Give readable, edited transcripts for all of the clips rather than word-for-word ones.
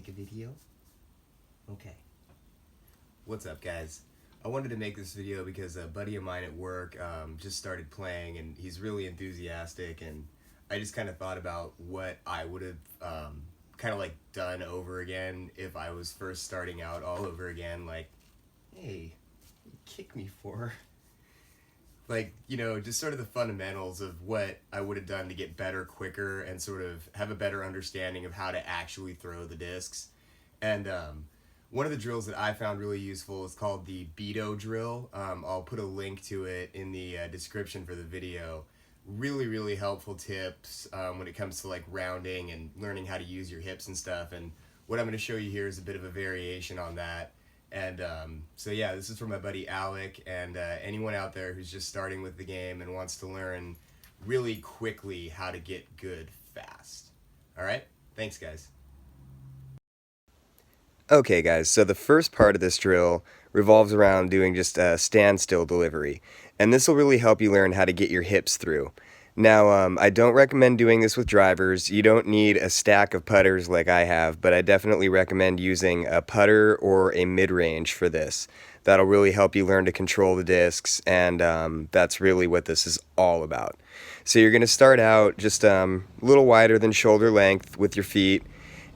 make a video? Okay. What's up, guys? I wanted to make this video because a buddy of mine at work just started playing, and he's really enthusiastic, and I just kind of thought about what I would have kind of like done over again if I was first starting out all over again. Like, hey, what you kick me for? Like, you know, just sort of the fundamentals of what I would have done to get better quicker and sort of have a better understanding of how to actually throw the discs. And one of the drills that I found really useful is called the Beto drill. I'll put a link to it in the description for the video. Really, really helpful tips when it comes to like rounding and learning how to use your hips and stuff. And what I'm going to show you here is a bit of a variation on that. And so yeah, this is from my buddy Alec, and anyone out there who's just starting with the game and wants to learn really quickly how to get good fast. All right, thanks guys. Okay guys, so the first part of this drill revolves around doing just a standstill delivery, and this will really help you learn how to get your hips through. Now, I don't recommend doing this with drivers. You don't need a stack of putters like I have, but I definitely recommend using a putter or a mid-range for this. That'll really help you learn to control the discs, and that's really what this is all about. So you're going to start out just a little wider than shoulder length with your feet,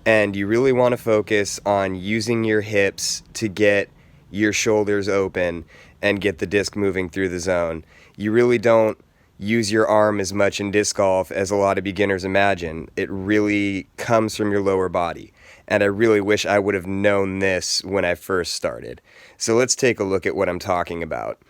and you really want to focus on using your hips to get your shoulders open and get the disc moving through the zone. You really don't use your arm as much in disc golf as a lot of beginners imagine. It really comes from your lower body, and I really wish I would have known this when I first started. So let's take a look at what I'm talking about.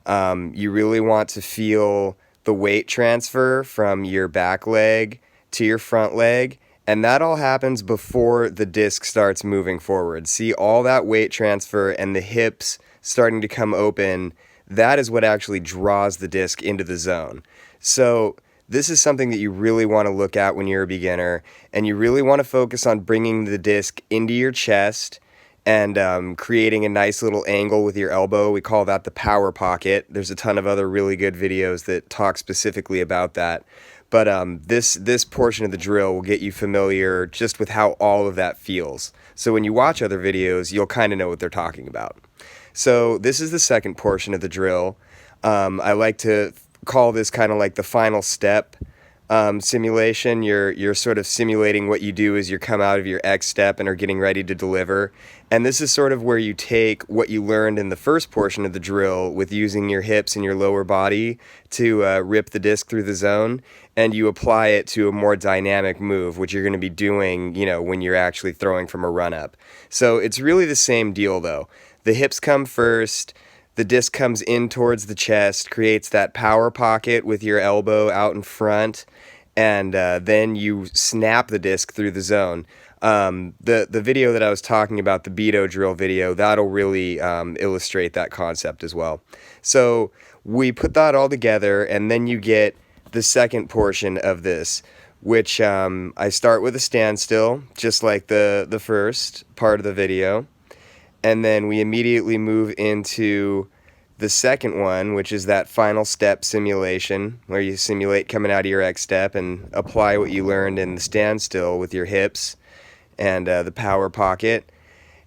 You really want to feel the weight transfer from your back leg to your front leg, and that all happens before the disc starts moving forward. See all that weight transfer and the hips starting to come open. That is what actually draws the disc into the zone. So this is something that you really want to look at when you're a beginner, and you really want to focus on bringing the disc into your chest and creating a nice little angle with your elbow. We call that the power pocket. There's a ton of other really good videos that talk specifically about that. But this portion of the drill will get you familiar just with how all of that feels. So when you watch other videos, you'll kind of know what they're talking about. So this is the second portion of the drill. I like to call this kind of like the final step simulation. You're sort of simulating what you do as you come out of your X step and are getting ready to deliver. And this is sort of where you take what you learned in the first portion of the drill with using your hips and your lower body to rip the disc through the zone, and you apply it to a more dynamic move, which you're going to be doing, you know, when you're actually throwing from a run-up. So it's really the same deal, though. The hips come first, the disc comes in towards the chest, creates that power pocket with your elbow out in front, and then you snap the disc through the zone. The video that I was talking about, the Beto drill video, that'll really illustrate that concept as well. So we put that all together, and then you get the second portion of this, which I start with a standstill, just like the first part of the video. And then we immediately move into the second one, which is that final step simulation, where you simulate coming out of your X step and apply what you learned in the standstill with your hips and the power pocket.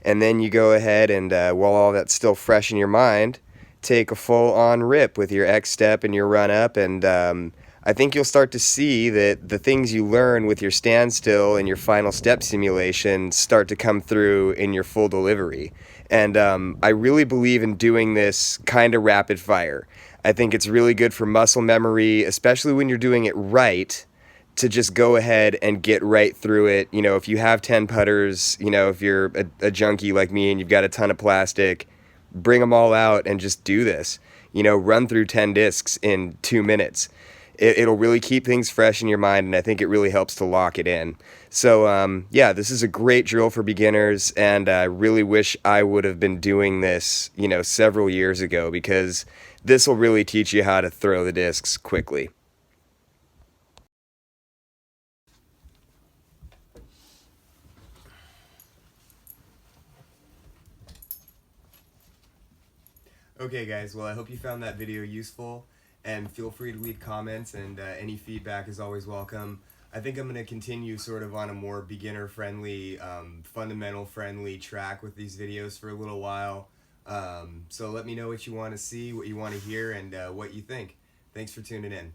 And then you go ahead and, while all that's still fresh in your mind, take a full-on rip with your X step and your run-up, and I think you'll start to see that the things you learn with your standstill and your final step simulation start to come through in your full delivery. And I really believe in doing this kind of rapid fire. I think it's really good for muscle memory, especially when you're doing it right, to just go ahead and get right through it. You know, if you have 10 putters, you know, if you're a junkie like me and you've got a ton of plastic, bring them all out and just do this. You know, run through 10 discs in 2 minutes. It'll really keep things fresh in your mind, and I think it really helps to lock it in. So, yeah, this is a great drill for beginners, and I really wish I would have been doing this, you know, several years ago, because this will really teach you how to throw the discs quickly. Okay guys, well I hope you found that video useful, and feel free to leave comments, and any feedback is always welcome. I think I'm going to continue sort of on a more beginner-friendly, fundamental-friendly track with these videos for a little while. So let me know what you want to see, what you want to hear, and what you think. Thanks for tuning in.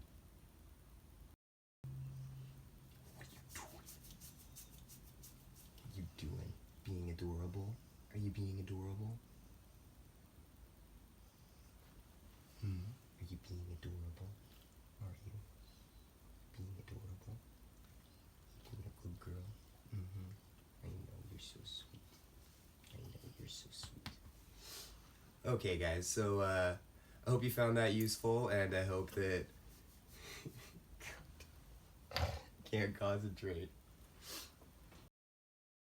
What are you doing? Being adorable? Are you being adorable? Are you being adorable? Are you being adorable? Being a good girl? I know you're so sweet. I know you're so sweet. Okay, guys, so I hope you found that useful, and I hope that... Can't concentrate.